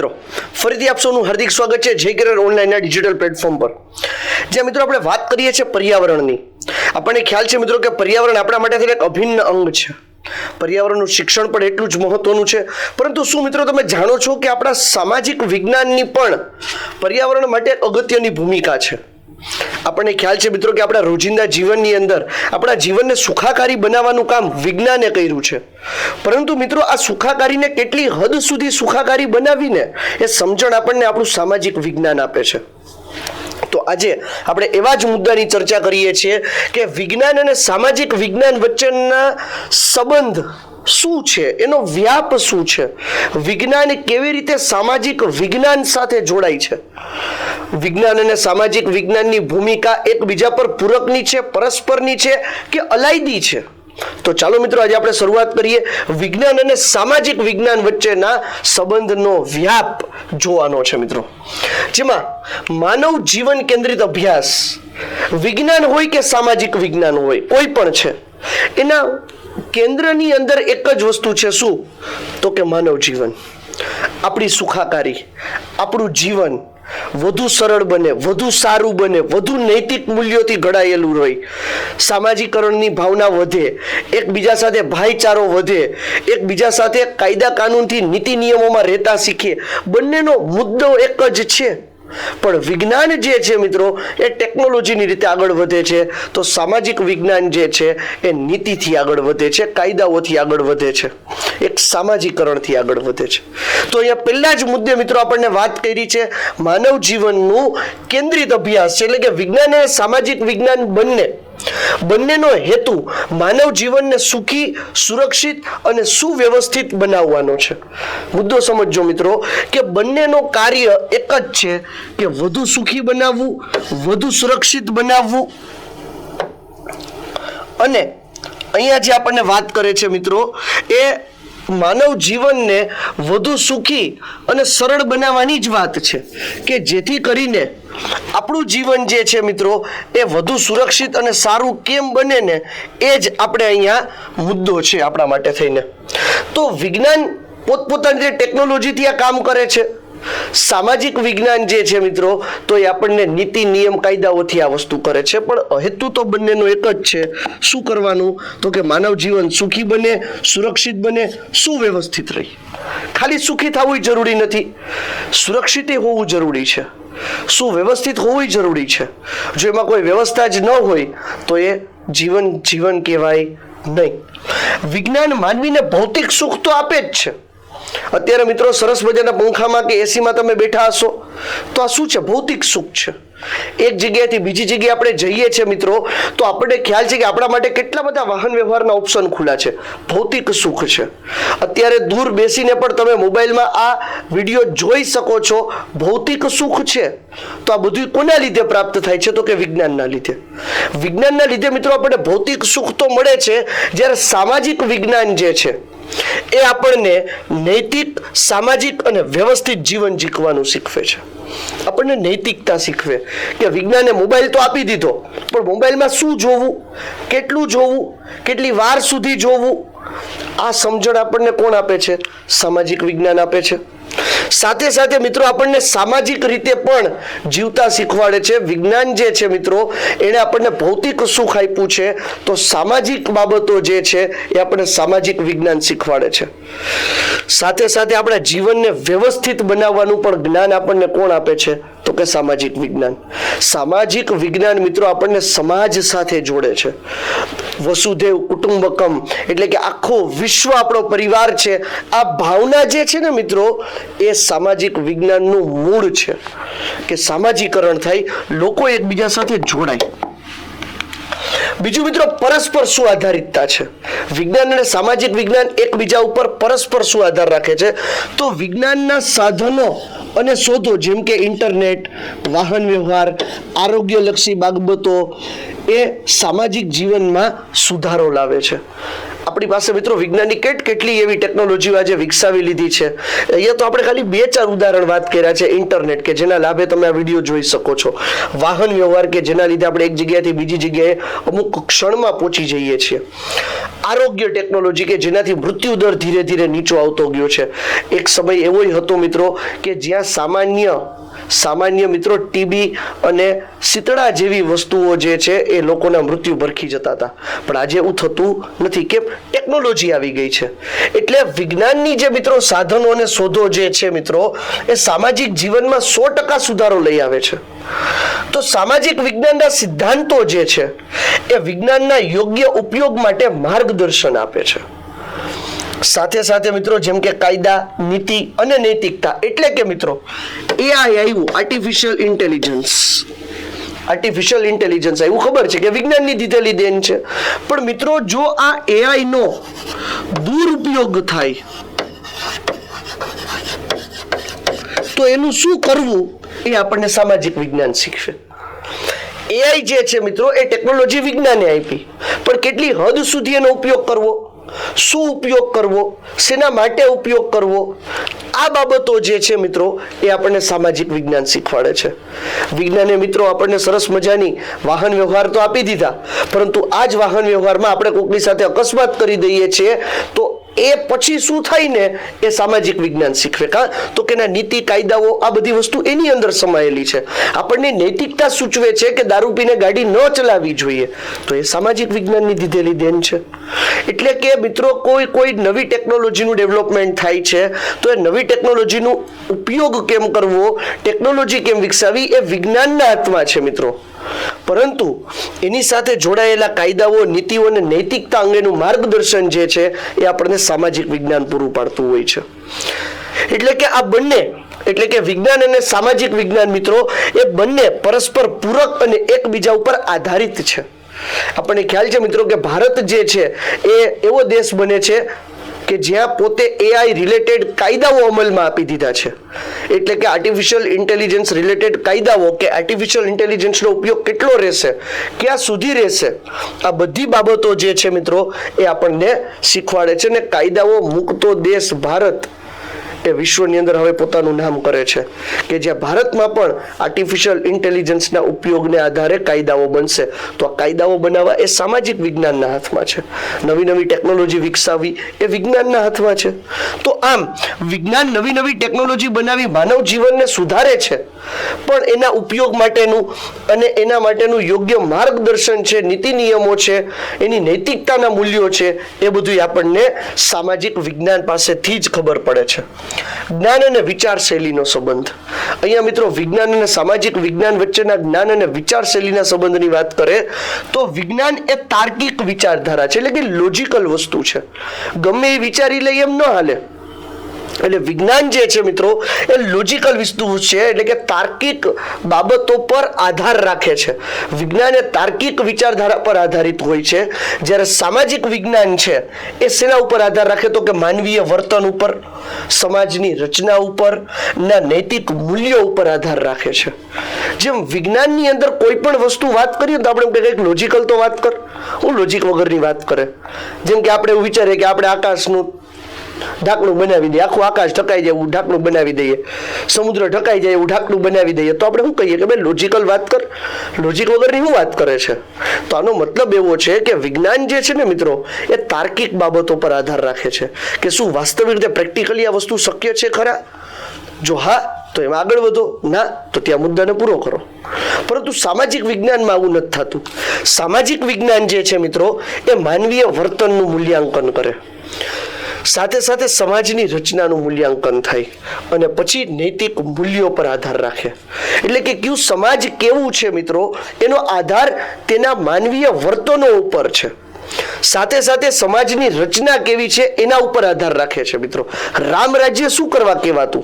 મિત્રો, ફરીથી આપ સૌનું હાર્દિક સ્વાગત છે જય કરિયર ઓનલાઈનના ડિજિટલ પ્લેટફોર્મ પર. જ્યાં મિત્રો આપણે વાત કરીએ છીએ પર્યાવરણની. આપણને ખ્યાલ છે મિત્રો કે પર્યાવરણ આપણા માટે એક અભિન્ન અંગ છે. પર્યાવરણનું શિક્ષણ પણ એટલું જ મહત્વનું છે. પરંતુ શું મિત્રો તમે જાણો છો કે આપણા સામાજિક વિજ્ઞાનની પણ પર્યાવરણ માટે અગત્યની ભૂમિકા છે? આપણને ખ્યાલ છે મિત્રો કે આપણા રોજિંદા જીવનની અંદર આપણા જીવનને સુખાકારી બનાવવાનું કામ વિજ્ઞાને કર્યું છે. પરંતુ મિત્રો આ સુખાકારીને કેટલી હદ સુધી સુખાકારી બનાવીને એ સમજણ આપણને આપણું સામાજિક વિજ્ઞાન આપે છે. તો આજે આપણે એવા જ મુદ્દાની ચર્ચા કરીએ છીએ કે વિજ્ઞાન અને સામાજિક વિજ્ઞાન વચ્ચેના સંબંધ શું છે, એનો વ્યાપ શું છે, વિજ્ઞાન કેવી રીતે સામાજિક વિજ્ઞાન સાથે જોડાય છે, વિજ્ઞાન અને સામાજિક વિજ્ઞાનની ભૂમિકા એકબીજા પર પૂરકની છે, પરસ્પરની છે કે અલાયદી છે. તો ચાલો મિત્રો આજે આપણે શરૂઆત કરીએ વિજ્ઞાન અને સામાજિક વિજ્ઞાન વચ્ચેના સંબંધનો વ્યાપ જોવાનો છે મિત્રો. જેમાં માનવ જીવન કેન્દ્રિત અભ્યાસ, વિજ્ઞાન હોય કે સામાજિક વિજ્ઞાન હોય, કોઈ પણ છે, એના કેન્દ્રની અંદર એક જ વસ્તુ છે. શું? તો કે માનવ જીવન. આપણી સુખાકારી, આપણું જીવન વધુ સરળ બને, વધુ સારું બને, વધુ નૈતિક મૂલ્યોથી ઘડાયેલું રહે, સામાજિકરણની ભાવના વધે, એકબીજા સાથે ભાઈચારો વધે, એકબીજા સાથે કાયદા કાનૂનથી નીતિ નિયમોમાં રહેતા શીખે. બંનેનો મુદ્દો એક જ છે. પણ વિજ્ઞાન જે છે મિત્રો એ ટેકનોલોજીની રીતે આગળ વધે છે, તો સામાજિક વિજ્ઞાન જે છે એ નીતિથી આગળ વધે છે, કાયદાઓથી આગળ વધે છે, એક સામાજિકરણથી આગળ વધે છે. તો અહીંયા પહેલા જ મુદ્દે મિત્રો આપણને વાત કરી છે માનવ જીવનનું કેન્દ્રિત અભ્યાસ છે. એટલે કે વિજ્ઞાન અને સામાજિક વિજ્ઞાન બંનેનો હેતુ માનવ જીવનને સુખી, સુરક્ષિત અને સુવ્યવસ્થિત બનાવવાનો છે. મુદ્દો સમજો મિત્રો કે બંનેનો કાર્ય એક જ છે કે વધુ સુખી બનાવવું, વધુ સુરક્ષિત બનાવવું. અને અહીંયા જે આપણને વાત કરે છે મિત્રો એ માનવ જીવનને વધુ સુખી અને સરળ બનાવવાની જ વાત છે કે જેથી કરીને આપણું જીવન જે છે મિત્રો એ વધુ સુરક્ષિત અને સારું કેમ બને ને એ જ આપણે અહીંયા મુદ્દો છે આપણા માટે થઈને. તો વિજ્ઞાન પોતપોતાની રીતે ટેકનોલોજીથી આ કામ કરે છે. સામાજિક વિજ્ઞાન જે છે મિત્રો તો એ આપણને નીતિ નિયમ કાયદાઓથી આ વસ્તુ કરે છે. પણ હેતુ તો બંનેનો એક જ છે. શું કરવાનું? તો કે માનવ જીવન સુખી બને, સુરક્ષિત બને, સુવ્યવસ્થિત રહે. ખાલી સુખી થવું જરૂરી નથી, સુરક્ષિત હોવું જરૂરી છે, સુવ્યવસ્થિત હોવું જરૂરી છે. જો એમાં કોઈ વ્યવસ્થા જ ન હોય તો એ જીવન કહેવાય નહીં. વિજ્ઞાન માનવીને ભૌતિક સુખ તો આપે જ છે. અત્યારે મિત્રો સરસ મજાના પંખામાં કે એસીમાં તમે બેઠા હશો તો આ શું છે? ભૌતિક સુખ છે. એક જગ્યાએથી બીજી જગ્યાએ આપણે જઈએ છીએ મિત્રો તો આપણને ખ્યાલ છે કે આપણા માટે કેટલા બધા વાહન વ્યવહારના ઓપ્શન ખુલ્લા છે. ભૌતિક સુખ છે. અત્યારે દૂર બેસીને પણ તમે મોબાઈલમાં આ વિડીયો જોઈ શકો છો. ભૌતિક સુખ છે. તો આ બધું કોના લીધે પ્રાપ્ત થાય છે? તો કે વિજ્ઞાનના લીધે. વિજ્ઞાનના લીધે મિત્રો આપણને ભૌતિક સુખ તો મળે છે, જ્યારે સામાજિક વિજ્ઞાન જે છે એ આપણને નૈતિક, સામાજિક અને વ્યવસ્થિત જીવન જીવવાનું શીખવે છે. આપણને નૈતિકતા શીખવે કે વિજ્ઞાને મોબાઈલ તો આપી દીધો, પણ મોબાઈલમાં શું જોવું, કેટલું જોવું, કેટલી વાર સુધી જોવું, આ સમજણ આપણને કોણ આપે છે? સામાજિક વિજ્ઞાન આપે છે. સાથે સાથે મિત્રો આપણને સામાજિક રીતે પણ જીવતા શીખવાડે છે. વિજ્ઞાન જે છે મિત્રો એને આપણને ભૌતિક સુખ આપ્યું છે, તો સામાજિક બાબતો જે છે એ આપણને સામાજિક વિજ્ઞાન શીખવાડે છે. સાથે સાથે આપણા જીવનને વ્યવસ્થિત બનાવવાનું પણ જ્ઞાન આપણને કોણ આપે છે? તો કે સામાજિક વિજ્ઞાન. સામાજિક વિજ્ઞાન મિત્રો આપણને સમાજ સાથે જોડે છે. વસુધૈવ કુટુંબકમ એટલે કે આખો વિશ્વ આપણો પરિવાર છે. આ ભાવના જે છે ને મિત્રો એ સામાજિક વિજ્ઞાનનું મૂળ છે કે સામાજિકરણ થાય, લોકો એકબીજા સાથે જોડાય. બીજું મિત્રો પરસ્પર શું આધારિતતા છે? વિજ્ઞાન અને સામાજિક વિજ્ઞાન એકબીજા ઉપર પરસ્પર શું આધાર રાખે છે? તો વિજ્ઞાનના સાધનો અને શોધો જેમ કે ઇન્ટરનેટ, વાહન વ્યવહાર, આરોગ્યલક્ષી બાબતો એ સામાજિક જીવનમાં સુધારો લાવે છે. આપણી પાસે મિત્રો વિજ્ઞાનની કેટલી એવી ટેકનોલોજીઓ આજે વિકસાવી લીધી છે. અહીંયા તો આપણે ખાલી 2-4 ઉદાહરણ વાત કર્યા છે. ઇન્ટરનેટ કે જેના લાભે તમે આ વિડીયો જોઈ શકો છો, વાહન વ્યવહાર કે જેના લીધે આપણે એક જગ્યાએથી બીજી જગ્યાએ અમુક ક્ષણમાં પહોંચી જઈએ છીએ, આરોગ્ય ટેકનોલોજી કે જેનાથી મૃત્યુ દર ધીરે ધીરે નીચો આવતો ગયો છે. એક સમય એવો હતો મિત્રો કે જ્યાં સામાન્ય મિત્રો ટીબી અને શીતળા જેવી વસ્તુઓ જે છે એ લોકોના મૃત્યુ ભરખી જતા હતા, પણ આજે એવું થતું નથી. કે ટેકનોલોજી આવી ગઈ છે એટલે વિજ્ઞાનની જે મિત્રો સાધનો અને શોધો જે છે મિત્રો એ સામાજિક જીવનમાં 100% સુધારો લઈ આવે છે. તો સામાજિક વિજ્ઞાનના સિદ્ધાંતો જે છે એ વિજ્ઞાનના યોગ્ય ઉપયોગ માટે માર્ગદર્શન આપે છે. સાથે સાથે મિત્રો જેમ કે કાયદા, નીતિ અને નૈતિકતા, એટલે કે મિત્રો એઆઈ આવ્યું, આર્ટિફિશિયલ ઇન્ટેલિજન્સ આવ્યું, ખબર છે કે વિજ્ઞાનની દીધેલી દેન છે. પણ મિત્રો જો આ એઆઈ નો દુરુપયોગ થાય તો એનું શું કરવું એ આપણને સામાજિક વિજ્ઞાન શીખવે. એઆઈ જે છે મિત્રો એ ટેકનોલોજી વિજ્ઞાને આપી, પણ કેટલી હદ સુધી એનો ઉપયોગ કરવો, શું ઉપયોગ કરવો, શેના માટે ઉપયોગ કરવો, આ બાબતો જે છે મિત્રો એ આપણને સામાજિક વિજ્ઞાન શીખવાડે છે. વિજ્ઞાને મિત્રો આપણને સરસ મજાની વાહન વ્યવહાર તો આપી દીધા, પરંતુ આ જ વાહન વ્યવહારમાં આપણે કોઈકની સાથે અકસ્માત કરી દઈએ છીએ તો એ પછી શું થાય ને એ સામાજિક વિજ્ઞાન શીખવે. તો કે નીતિ, કાયદાઓ, આ બધી વસ્તુ એની અંદર સમાયેલી છે. આપણને નૈતિકતા સૂચવે છે કે દારૂ પીને ગાડી ન ચલાવવી જોઈએ, તો એ સામાજિક વિજ્ઞાનની દીધેલી દેન છે. એટલે કે મિત્રો કોઈ નવી ટેકનોલોજીનું ડેવલપમેન્ટ થાય છે તો એ નવી ટેકનોલોજીનો ઉપયોગ કેમ કરવો, ટેકનોલોજી કેમ વિકસાવી, એ વિજ્ઞાનના હાથમાં છે મિત્રો. પરંતુ એની સાથે જોડાયેલા કાયદાઓ, નીતિઓ અને નૈતિકતા અંગેનું માર્ગદર્શન જે છે એ આપણને સામાજિક વિજ્ઞાન પૂરું પાડતું હોય છે. એટલે કે આ બંને, એટલે કે વિજ્ઞાન અને સામાજિક વિજ્ઞાન મિત્રો એ બંને પરસ્પર પૂરક અને એકબીજા ઉપર આધારિત છે. આપણને ખ્યાલ છે મિત્રો કે ભારત જે છે એ એવો દેશ બને છે કે જ્યાં પોતે એઆઈ રિલેટેડ કાયદાઓ અમલમાં આપી દીધા છે. એટલે કે આર્ટિફિશિયલ ઇન્ટેલિજન્સ રિલેટેડ કાયદાઓ કે આર્ટિફિશિયલ ઇન્ટેલિજન્સનો ઉપયોગ કેટલો રહેશે, ક્યાં સુધી રહેશે, આ બધી બાબતો જે છે મિત્રો એ આપણને શીખવાડે છે. ને કાયદાઓ મુક્તો દેશ ભારત એ વિશ્વની અંદર હવે પોતાનું નામ કરે છે કે જ્યાં ભારતમાં પણ આર્ટિફિશિયલ ઇન્ટેલિજન્સના ઉપયોગને આધારે કાયદાઓ બનશે. તો આ કાયદાઓ બનાવવા એ સામાજિક વિજ્ઞાનના હાથમાં છે. નવી ટેકનોલોજી વિકસાવવી એ વિજ્ઞાનના હાથમાં છે. તો આમ વિજ્ઞાન નવી ટેકનોલોજી બનાવી માનવ જીવનને સુધારે છે, પણ એના ઉપયોગ માટેનું અને એના માટેનું યોગ્ય માર્ગદર્શન છે, નીતિ નિયમો છે, એની નૈતિકતાના મૂલ્યો છે, એ બધું આપણને સામાજિક વિજ્ઞાન પાસેથી જ ખબર પડે છે. જ્ઞાન અને વિચારશૈલીનો સંબંધ. અહીંયા મિત્રો વિજ્ઞાન અને સામાજિક વિજ્ઞાન વચ્ચેના જ્ઞાન અને વિચારશૈલીના સંબંધની વાત કરે તો વિજ્ઞાન એ તાર્કિક વિચારધારા છે, એટલે કે લોજિકલ વસ્તુ છે. ગમે એ વિચારી લઈએ એમ ન હાલે. એટલે વિજ્ઞાન જે છે મિત્રો એ લોજિકલ વસ્તુ છે, એટલે કે તાર્કિક બાબતો પર આધાર રાખે છે. વિજ્ઞાન એ તાર્કિક વિચારધારા પર આધારિત હોય છે, જ્યારે સામાજિક વિજ્ઞાન છે એ શેના ઉપર આધાર રાખે તો કે માનવીય વર્તન ઉપર, સમાજની રચના ઉપર, ના નૈતિક મૂલ્યો ઉપર આધાર રાખે છે. જેમ વિજ્ઞાનની અંદર કોઈ પણ વસ્તુ વાત કરીએ તો આપણે કંઈક લોજિકલ તો વાત કર, હું લોજિક વગરની વાત કરે. જેમ કે આપણે એવું વિચારીએ કે આપણે આકાશનું ઢાંકણું બનાવી દઈએ, આખું આકાશ ઢકાઈ જાય એવું ઢાંકણું બનાવી દઈએ, સમુદ્ર ઢકાઈ જાય એવું ઢાંકણું બનાવી દઈએ, તો આપણે શું કહીએ કે ભાઈ લોજિકલ વાત કર, લોજિક વગરની શું વાત કરે છે. તો આનો મતલબ એવો છે કે વિજ્ઞાન જે છે ને મિત્રો એ તાર્કિક બાબતો પર આધાર રાખે છે કે શું વાસ્તવિક રીતે પ્રેક્ટિકલી આ વસ્તુ શક્ય છે ખરા, જો હા તો એમાં આગળ વધો, ના તો ત્યાં મુદ્દાને પૂરો કરો. પરંતુ સામાજિક વિજ્ઞાનમાં આવું નથી થતું. સામાજિક વિજ્ઞાન જે છે મિત્રો એ માનવીય વર્તનનું મૂલ્યાંકન કરે, સાથે સાથે સમાજની રચનાનું મૂલ્યાંકન થાય અને પછી નૈતિક મૂલ્યો પર આધાર રાખે. એટલે કે કયું સમાજ કેવું છે મિત્રો એનો આધાર તેના માનવીય વર્તનો ઉપર છે, સાથે સાથે સમાજની રચના કેવી છે એના ઉપર આધાર રાખે છે. મિત્રો રામ રાજ્ય શું કરવા કહેવાતું,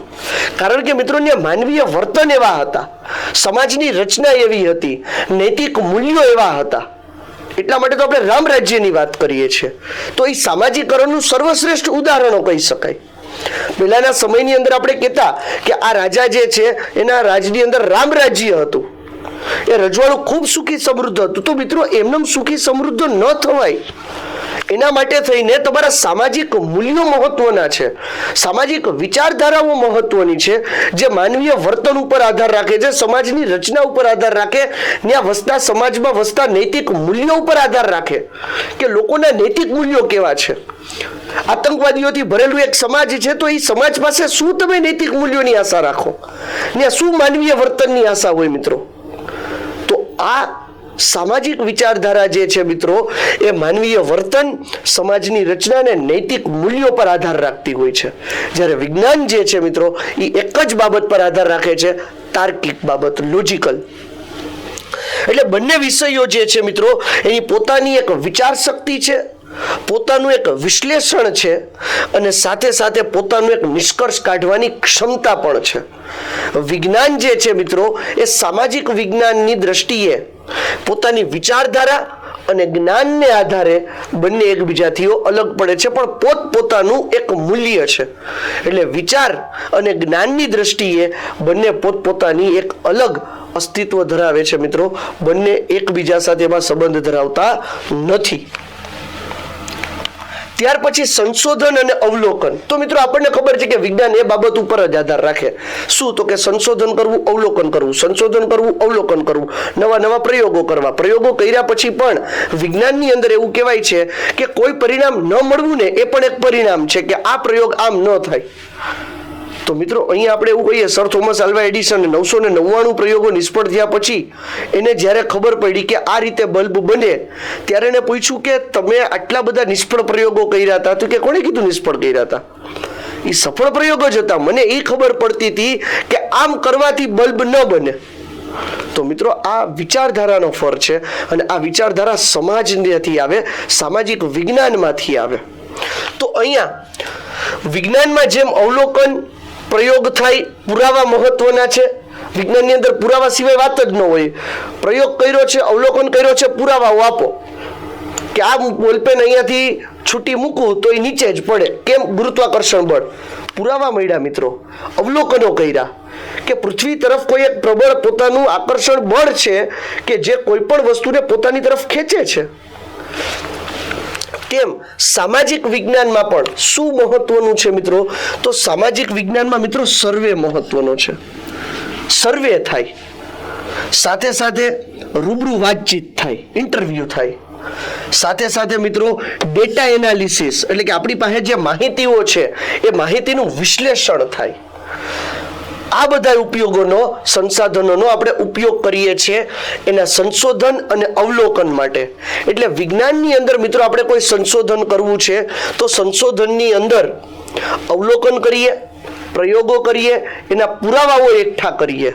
કારણ કે મિત્રો ત્યાં માનવીય વર્તન એવા હતા, સમાજની રચના એવી હતી, નૈતિક મૂલ્યો એવા હતા, એટલા માટે તો આપણે રામ રાજ્યની વાત કરીએ છીએ. તો એ સામાજિકરણનું સર્વશ્રેષ્ઠ ઉદાહરણો કહી શકાય. પહેલાના સમયની અંદર આપણે કહેતા કે આ રાજા જે છે એના રાજની અંદર રામ રાજ્ય હતું, એ રજવાડું ખૂબ સુખી સમૃદ્ધ હતું. તો મિત્રો એમને સુખી સમૃદ્ધ ન થવાય એના માટે થઈને તમારા સામાજિક મૂલ્યો મહત્વના છે, સામાજિક વિચારધારાઓ મહત્વની છે, જે માનવીય વર્તન ઉપર આધાર રાખે છે, સમાજની રચના ઉપર આધાર રાખે, ત્યાં વસતા સમાજમાં વસતા નૈતિક મૂલ્યો ઉપર આધાર રાખે કે લોકોના નૈતિક મૂલ્યો કેવા છે. આતંકવાદીઓથી ભરેલું એક સમાજ છે, તો એ સમાજ પાસે શું તમે નૈતિક મૂલ્યોની આશા રાખો, ત્યાં શું માનવીય વર્તનની આશા હોય મિત્રો? તો આ સામાજિક વિચારધારા જે છે મિત્રો, એ માનવીય વર્તન, સમાજની રચના અને નૈતિક મૂલ્યો પર આધાર રાખતી હોય છે. જ્યારે વિજ્ઞાન જે છે મિત્રો, એ એક જ બાબત પર આધાર રાખે છે, તાર્કિક બાબત, લોજિકલ. એટલે બંને વિષયો જે છે મિત્રો, એની પોતાની એક વિચાર શક્તિ છે, પોતાનું એક વિશ્લેષણ છે, અને સાથે સાથે પોતાનું એક નિષ્કર્ષ કાઢવાની ક્ષમતા પણ છે. વિજ્ઞાન જે છે મિત્રો, એ સામાજિક વિજ્ઞાનની દ્રષ્ટિએ પોતાની વિચારધારા અને જ્ઞાનને આધારે બંને એકબીજાથી અલગ પડે છે, પણ પોતપોતાનું એક મૂલ્ય છે. એટલે વિચાર અને જ્ઞાનની દ્રષ્ટિએ બંને પોતપોતાની એક અલગ અસ્તિત્વ ધરાવે છે મિત્રો, બંને એકબીજા સાથે એમાં સંબંધ ધરાવતા નથી. ત્યાર પછી સંશોધન અને અવલોકન. તો મિત્રો આપણને ખબર છે કે વિજ્ઞાન એ બાબત ઉપર જ આધાર રાખે. શું? તો કે સંશોધન કરવું, અવલોકન કરવું, સંશોધન કરવું, અવલોકન કરવું, નવા નવા પ્રયોગો કરવા. પ્રયોગો કર્યા પછી પણ વિજ્ઞાનની અંદર એવું કહેવાય છે કે કોઈ પરિણામ ન મળવું ને એ પણ એક પરિણામ છે, કે આ પ્રયોગ આમ ન થાય. તો મિત્રો અહીંયા આપણે એવું કહીએ, સર થોમસ આલ્વા એડિસન 999 પ્રયોગો નિષ્ફળ થયા પછી એને જ્યારે ખબર પડી કે આ રીતે બલ્બ બને, ત્યારે એને પૂછ્યું કે તમે આટલા બધા નિષ્ફળ પ્રયોગો કર્યા હતા, તો કે કોણે કીધું નિષ્ફળ કર્યા હતા? એ સફળ પ્રયોગો જ હતા. મને એ ખબર પડતી હતી કે આમ કરવાથી બલ્બ ન બને. તો મિત્રો આ વિચારધારાનો ફર છે, અને આ વિચારધારા સમાજમાંથી આવે, સામાજિક વિજ્ઞાનમાંથી આવે. તો અહીંયા વિજ્ઞાનમાં જેમ અવલોકન, પ્રયોગ થાય, પુરાવા મહત્વના છે. વિજ્ઞાનની અંદર પુરાવા સિવાય વાત જ ન હોય. પ્રયોગ કર્યો છે, અવલોકન કર્યો છે, પુરાવાઓ આપો કે આ બોલપેન અહીંયાથી છૂટી મૂકું તો એ નીચે જ પડે. કેમ? ગુરુત્વાકર્ષણ બળ. પુરાવા મળ્યા મિત્રો. અવલોકનો કર્યા કે પૃથ્વી તરફ કોઈ એક પ્રબળ પોતાનું આકર્ષણ બળ છે કે જે કોઈ પણ વસ્તુને પોતાની તરફ ખેંચે છે. કેમ? સામાજિક વિજ્ઞાનમાં પણ શું મહત્વનું છે મિત્રો? તો સામાજિક વિજ્ઞાનમાં મિત્રો સર્વે મહત્વનો છે. સર્વે થાય, સાથે સાથે રૂબરૂ વાતચીત થાય, ઇન્ટરવ્યુ થાય, સાથે સાથે મિત્રો ડેટા એનાલિસિસ, એટલે કે આપણી પાસે જે માહિતીઓ છે એ માહિતીનું વિશ્લેષણ થાય. આ બધા ઉપયોગોનો, સંસાધનોનો આપણે ઉપયોગ કરીએ છીએ એના સંશોધન અને અવલોકન માટે. એટલે વિજ્ઞાનની અંદર મિત્રો આપણે કોઈ સંશોધન કરવું છે તો સંશોધનની અંદર અવલોકન કરીએ, પ્રયોગો કરીએ, એના પુરાવાઓ એકઠા કરીએ.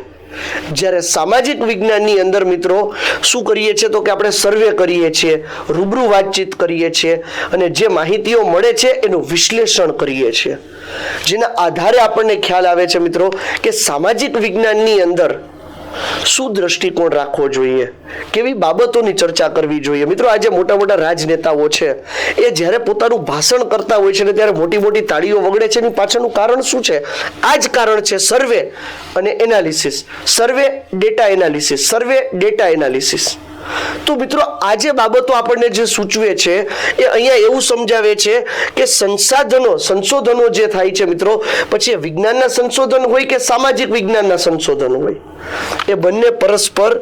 જ્યારે સામાજિક વિજ્ઞાનની અંદર મિત્રો શું કરીએ છીએ તો કે આપણે સર્વે કરીએ છીએ, રૂબરૂ વાતચીત કરીએ છીએ, અને જે માહિતીઓ મળે છે એનું વિશ્લેષણ કરીએ છીએ, જેના આધારે આપણને ખ્યાલ આવે છે મિત્રો કે સામાજિક વિજ્ઞાનની અંદર શું દ્રષ્ટિકોણ રાખવો જોઈએ, કેવી બાબતોની ચર્ચા કરવી જોઈએ. મિત્રો આજે મોટા મોટા રાજનેતાઓ છે એ જ્યારે પોતાનું ભાષણ કરતા હોય છે ને ત્યારે મોટી મોટી તાળીઓ વગડે છે, એની પાછળનું કારણ શું છે? આ જ કારણ છે સર્વે અને એનાલિસિસ. સર્વે, ડેટા એનાલિસિસ, સર્વે, ડેટા એનાલિસિસ. તો મિત્રો આ જે બાબતો આપણને જે સૂચવે છે એ અહીંયા એવું સમજાવે છે કે સંશોધનો જે થાય છે મિત્રો, પછી વિજ્ઞાનના સંશોધન હોય કે સામાજિક વિજ્ઞાનના સંશોધન હોય, એ બંને પરસ્પર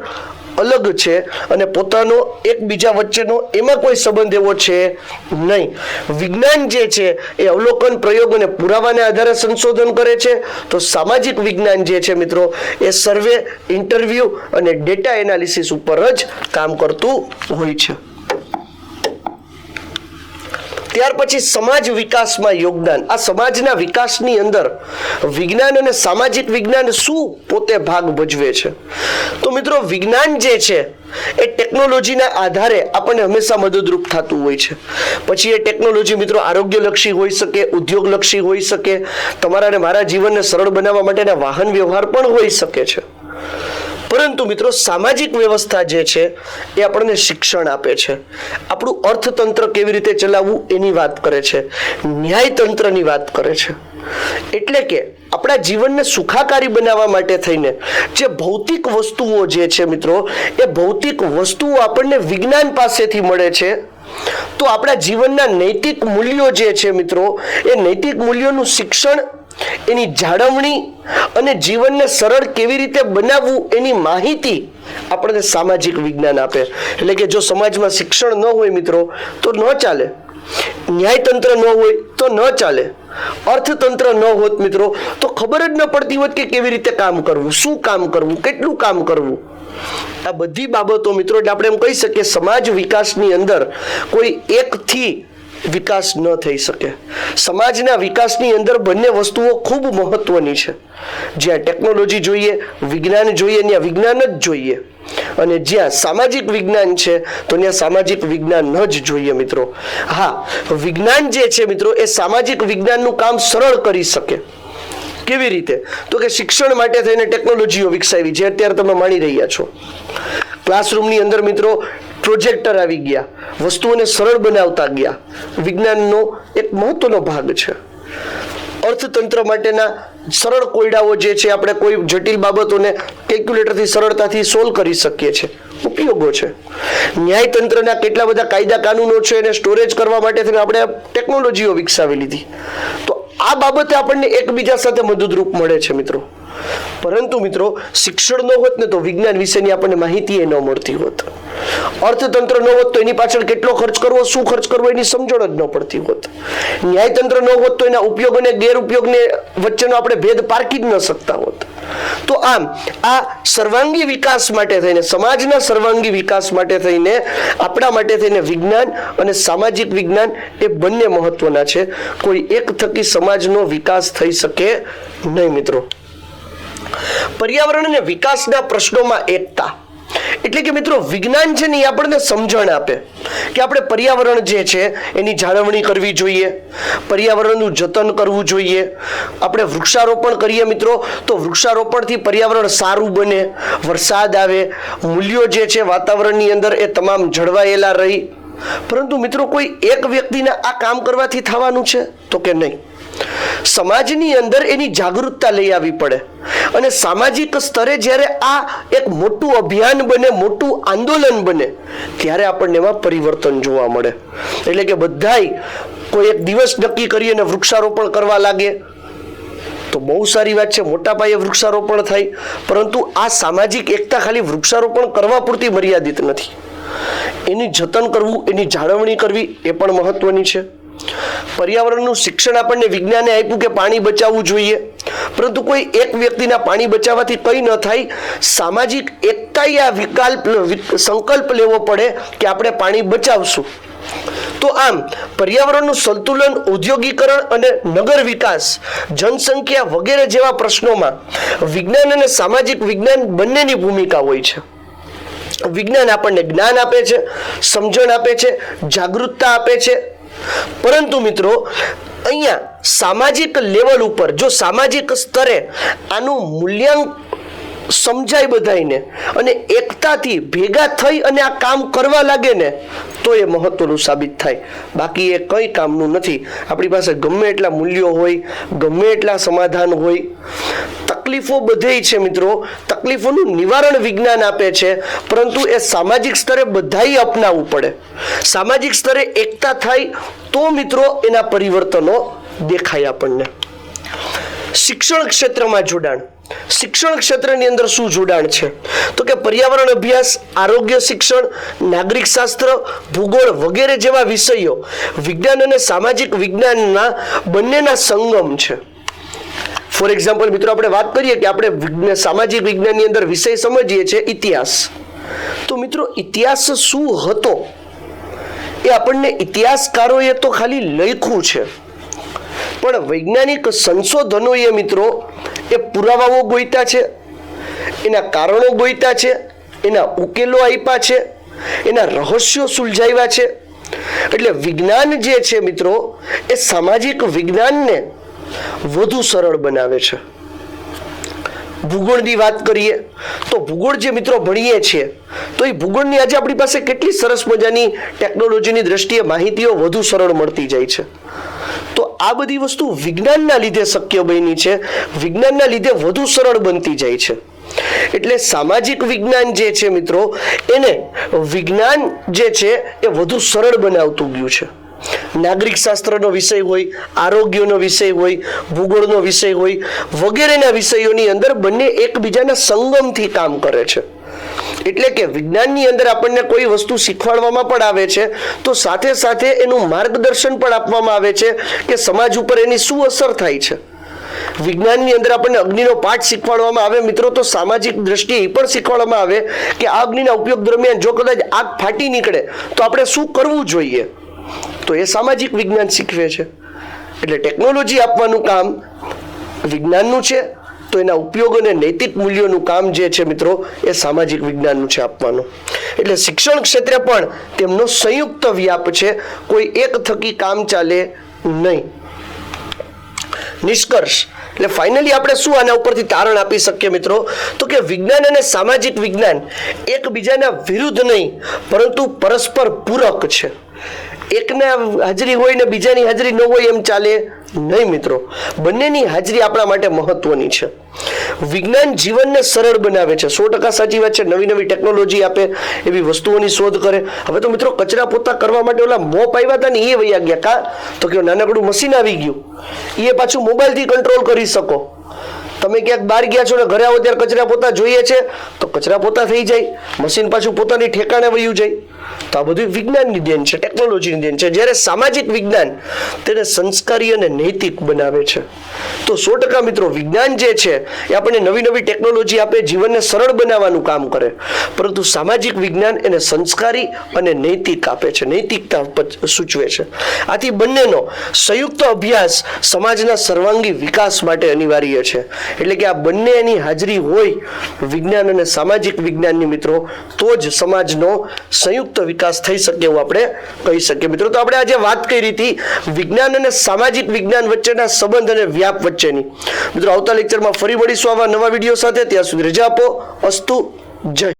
અલગ છે અને પોતાનો એકબીજા વચ્ચેનો એમાં કોઈ સંબંધ એવો છે નહીં. વિજ્ઞાન જે છે એ અવલોકન, પ્રયોગ અને પુરાવાને આધારે સંશોધન કરે છે, તો સામાજિક વિજ્ઞાન જે છે મિત્રો એ સર્વે, ઇન્ટરવ્યુ અને ડેટા એનાલિસિસ ઉપર જ કામ કરતું હોય છે. ત્યાર પછી સમાજ વિકાસમાં યોગદાન. આ સમાજના વિકાસની અંદર વિજ્ઞાન અને સામાજિક વિજ્ઞાન શું પોતે ભાગ ભજવે છે? તો મિત્રો વિજ્ઞાન જે છે એ ટેકનોલોજીના આધારે આપણને હંમેશા મદદરૂપ થતું હોય છે. પછી એ ટેકનોલોજી મિત્રો આરોગ્યલક્ષી હોઈ શકે, ઉદ્યોગલક્ષી હોઈ શકે, તમારા અને મારા જીવનને સરળ બનાવવા માટેના વાહન વ્યવહાર પણ હોઈ શકે છે. પરંતુ મિત્રો સામાજિક વ્યવસ્થા જે છે એ આપણને શિક્ષણ આપે છે, આપણું અર્થતંત્ર કેવી રીતે ચલાવવું એની વાત કરે છે, ન્યાયતંત્રની વાત કરે છે. એટલે કે આપણા જીવનને સુખાકારી બનાવવા માટે થઈને જે ભૌતિક વસ્તુઓ જે છે મિત્રો, એ ભૌતિક વસ્તુઓ આપણને વિજ્ઞાન પાસેથી મળે છે, તો આપણા જીવનના નૈતિક મૂલ્યો જે છે મિત્રો, એ નૈતિક મૂલ્યોનું શિક્ષણ, એની જાળવણી અને જીવનને સરળ કેવી રીતે બનાવવું એની માહિતી આપણને સામાજિક વિજ્ઞાન આપે. એટલે કે જો સમાજમાં શિક્ષણ ન હોય મિત્રો તો ન ચાલે, ન્યાયતંત્ર ન હોય તો ન ચાલે, અર્થતંત્ર ન હોત મિત્રો તો ખબર જ ન પડતી હોત કે કેવી રીતે કામ કરવું, શું કામ કરવું, કેટલું કામ કરવું. આ બધી બાબતો મિત્રો, એટલે આપણે એમ કહી શકીએ સમાજ વિકાસની અંદર કોઈ એકથી વિકાસ ન થઈ શકે. સમાજના વિકાસની અંદર બંને વસ્તુઓ ખૂબ મહત્વની છે. જ્યાં ટેકનોલોજી જોઈએ, વિજ્ઞાન જોઈએ, ત્યાં વિજ્ઞાન જ જોઈએ, અને જ્યાં સામાજિક વિજ્ઞાન છે તો ત્યાં સામાજિક વિજ્ઞાન જ જોઈએ મિત્રો. હા, વિજ્ઞાન જે છે મિત્રો એ સામાજિક વિજ્ઞાનનું કામ સરળ કરી શકે. કેવી રીતે? તો કે શિક્ષણ માટે થઈને ટેકનોલોજીઓ વિકસાવી, જે અત્યારે તમે માણી રહ્યા છો. ક્લાસરૂમની અંદર મિત્રો પ્રોજેક્ટર આવી ગયા, વસ્તુઓને સરળ બનાવતા ગયા. વિજ્ઞાનનો એક મહત્વનો ભાગ છે. અર્થતંત્ર માટેના સરળ કોયડાઓ જે છે, આપણે કોઈ જટિલ બાબતોને કેલ્ક્યુલેટરથી સરળતાથી સોલ્વ કરી શકીએ છીએ, ઉપયોગો છે. ન્યાયતંત્રના કેટલા બધા કાયદા કાનૂનો છે, એને સ્ટોરેજ કરવા માટે આપણે ટેકનોલોજીઓ વિકસાવી લીધી. તો આ બાબતે આપણને એકબીજા સાથે મદદરૂપ મળે છે મિત્રો. પરંતુ મિત્રો શિક્ષણ ન હોત ને તો વિજ્ઞાન વિશેની આપણને માહિતી એ ન મળતી હોત. અર્થતંત્ર ન હોત તો એની પાછળ કેટલો ખર્ચ કરવો, શું ખર્ચ કરવો એની સમજણ જ ન પડતી હોત. ન્યાયતંત્ર ન હોત તો એના ઉપયોગ અને ગેરઉપયોગને વચ્ચેનો આપણે ભેદ પારખી જ ન શકતા હોત. તો આમ આ સર્વાંગી વિકાસ માટે થઈને, સમાજના સર્વાંગી વિકાસ માટે થઈને, આપણા માટે થઈને વિજ્ઞાન અને સામાજિક વિજ્ઞાન એ બંને મહત્વના છે. કોઈ એક થકી સમાજનો વિકાસ થઈ શકે નહીં મિત્રો. પર્યાવરણ અને વિકાસના પ્રશ્નોમાં એકતા, એટલે કે મિત્રો વિજ્ઞાન છે ને એ આપણને સમજણ આપે કે આપણે પર્યાવરણ જે છે એની જાળવણી કરવી જોઈએ, પર્યાવરણનું જતન કરવું જોઈએ. આપણે વૃક્ષારોપણ કરીએ મિત્રો તો વૃક્ષારોપણથી પર્યાવરણ સારું બને, વરસાદ આવે, મૂલ્યો જે છે વાતાવરણની અંદર એ તમામ જળવાયેલા રહી. પરંતુ મિત્રો કોઈ એક વ્યક્તિને આ કામ કરવાથી થવાનું છે તો કે નહીં. સમાજની અંદર એની જાગૃતતા લઈ આવવી પડે, અને સામાજિક સ્તરે જ્યારે આ એક મોટું અભિયાન બને, મોટું આંદોલન બને, ત્યારે આપણને એમાં પરિવર્તન જોવા મળે. એટલે કે બધાય કોઈ એક દિવસ નક્કી કરી અને વૃક્ષારોપણ કરવા લાગે તો બહુ સારી વાત છે, મોટા પાયે વૃક્ષારોપણ થાય. પરંતુ આ સામાજિક એકતા ખાલી વૃક્ષારોપણ કરવા પૂરતી મર્યાદિત નથી. એની જતન કરવું, એની જાળવણી કરવી એ પણ મહત્વની છે. પર્યાવરણનું શિક્ષણ આપણને વિજ્ઞાને આપ્યું કે પાણી બચાવવું જોઈએ, પરંતુ કોઈ એક વ્યક્તિના પાણી બચાવવાથી કંઈ ન થાય. સામાજિક એકતાએ આ સંકલ્પ લેવો પડે કે આપણે પાણી બચાવશું. તો આમ પર્યાવરણનું સંતુલન, ઔદ્યોગિકરણ અને નગર વિકાસ, જનસંખ્યા વગેરે જેવા પ્રશ્નોમાં વિજ્ઞાન અને સામાજિક વિજ્ઞાન બંનેની ભૂમિકા હોય છે. વિજ્ઞાન આપણને જ્ઞાન આપે છે, સમજણ આપે છે, જાગૃતતા આપે છે. પરંતુ મિત્રો અહીંયા સામાજિક લેવલ ઉપર જો સામાજિક સ્તરે આનું મૂલ્યાંકન સમજાય બધાને અને એકતાથી ભેગા થઈ અને આ કામ કરવા લાગે ને તો એ મહત્વનું સાબિત થાય. બાકી એ કંઈ કામનું નથી. આપણી પાસે ગમે એટલા મૂલ્યો હોય, ગમે એટલા સમાધાન હોય, તકલીફો બધે છે મિત્રો. તકલીફોનું નિવારણ વિજ્ઞાન આપે છે, પરંતુ એ સામાજિક સ્તરે બધાએ અપનાવવું પડે. સામાજિક સ્તરે એકતા થાય તો મિત્રો એના પરિવર્તનો દેખાય આપણને. શિક્ષણ ક્ષેત્રમાં જોડાણ. શિક્ષણ ક્ષેત્રની અંદર શું જોડાણ છે? તો કે પર્યાવરણ અભ્યાસ, આરોગ્ય શિક્ષણ, નાગરિક શાસ્ત્ર, ભૂગોળ વગેરે જેવા વિષયો વિજ્ઞાન અને સામાજિક વિજ્ઞાનના બંનેના સંગમ છે. ફોર એક્ઝામ્પલ મિત્રો આપણે વાત કરીએ કે આપણે સામાજિક વિજ્ઞાનની અંદર વિષય સમજીએ છીએ ઇતિહાસ. તો મિત્રો ઇતિહાસ શું હતો એ આપણને ઇતિહાસકારોએ તો ખાલી લખ્યું છે, પણ વૈજ્ઞાનિક સંશોધનોએ મિત્રો એ પુરાવાઓ ગોત્યા છે, એના કારણો ગોત્યા છે, એના ઉકેલો આપ્યા છે, એના રહસ્યો સુલઝાવ્યા છે. એટલે વિજ્ઞાન જે છે મિત્રો એ સામાજિક વિજ્ઞાનને વધુ સરળ બનાવે છે. ભૂગોળની વાત કરીએ તો ભૂગોળ જે મિત્રો ભણીએ છીએ તો એ ભૂગોળની આજે આપણી પાસે કેટલી સરસ મજાની ટેકનોલોજીની દ્રષ્ટિએ માહિતીઓ વધુ સરળ મળતી જાય છે. તો આ બધી વસ્તુ વિજ્ઞાનના લીધે શક્ય બની છે, વિજ્ઞાનના લીધે વધુ સરળ બનતી જાય છે. એટલે સામાજિક વિજ્ઞાન જે છે મિત્રો, એને વિજ્ઞાન જે છે એ વધુ સરળ બનાવતું ગયું છે. નાગરિક શાસ્ત્રનો વિષય હોય, આરોગ્યનો વિષય હોય, ભૂગોળનો વિષય હોય, વગેરેના વિષયોની અંદર બંને એકબીજાના સંગમથી કામ કરે છે. એટલે કે વિજ્ઞાનની અંદર આપણને કોઈ વસ્તુ શીખવાડવામાં પણ આવે છે, તો સાથે સાથે એનું માર્ગદર્શન પણ આપવામાં આવે છે કે સમાજ ઉપર એની શું અસર થાય છે. વિજ્ઞાનની અંદર આપણને અગ્નિનો પાઠ શીખવાડવામાં આવે મિત્રો, તો સામાજિક દ્રષ્ટિએ એ પણ શીખવાડવામાં આવે કે આ અગ્નિના ઉપયોગ દરમિયાન જો કદાચ આગ ફાટી નીકળે તો આપણે શું કરવું જોઈએ, તો એ સામાજિક વિજ્ઞાન શીખવે છે. એટલે ટેકનોલોજી આપવાનું કામ વિજ્ઞાનનું છે, તો એના ઉપયોગ અને નૈતિક મૂલ્યોનું કામ જે છે મિત્રો, એ સામાજિક વિજ્ઞાનનું છે આપવાનું. એટલે શિક્ષણ ક્ષેત્રે પણ તેમનો સંયુક્ત વ્યાપ છે, કોઈ એક થકી કામ ચાલે નહીં. નિષ્કર્ષ એટલે ફાઇનલી આપણે શું આના ઉપરથી તારણ આપી શકીએ મિત્રો, તો કે વિજ્ઞાન અને સામાજિક વિજ્ઞાન એકબીજાના વિરુદ્ધ નહીં પરંતુ પરસ્પર પૂરક છે. એકના હાજરી હોય ને બીજાની હાજરી ન હોય એમ ચાલે નહીં મિત્રો. બંનેની હાજરી આપણા માટે મહત્વની છે. વિજ્ઞાન જીવનને સરળ બનાવે છે, 100% સાચી વાત છે. નવી નવી ટેકનોલોજી આપે, એવી વસ્તુઓની શોધ કરે. હવે તો મિત્રો કચરા પોતા કરવા માટે ઓલા મોપ આવ્યા હતા ને, એ વયા ગયા. કા તો કે નાનકડું મશીન આવી ગયું, એ પાછું મોબાઈલથી કંટ્રોલ કરી શકો. તમે ક્યાંક બહાર ગયા છો ને ઘરે આવો ત્યારે કચરા પોતા જોઈએ છે તો કચરા પોતા થઈ જાય, મશીન પાછું પોતાની ઠેકાણે વયું જાય. તો આ બધું વિજ્ઞાનની દેન છે, ટેકનોલોજીની દેન છે. જ્યારે સામાજિક વિજ્ઞાન તેને સંસ્કારી અને નૈતિક બનાવે છે. તો 100% મિત્રો વિજ્ઞાન જે છે એ આપણને નવી નવી ટેકનોલોજી આપે, જીવનને સરળ બનાવવાનું કામ કરે, પરંતુ સામાજિક વિજ્ઞાન એને સંસ્કારી અને નૈતિક આપે છે, નૈતિકતા સૂચવે છે. આથી બંનેનો સંયુક્ત અભ્યાસ સમાજના સર્વાંગી વિકાસ માટે અનિવાર્ય છે. એટલે કે આ બંને એની હાજરી હોય, વિજ્ઞાન અને સામાજિક વિજ્ઞાનની મિત્રો, તો જ સમાજનો સંયુક્ત વિકાસ થઈ શકે એવું આપણે કહી શકીએ મિત્રો. તો આપણે આજે વાત કરી હતી વિજ્ઞાન અને સામાજિક વિજ્ઞાન વચ્ચેના સંબંધ અને વ્યાપ વચ્ચેની. મિત્રો આવતા લેક્ચરમાં ફરી મળીશું આવા નવા વિડીયો સાથે. ત્યાં સુધી રજા આપો. અસ્તુ. જય.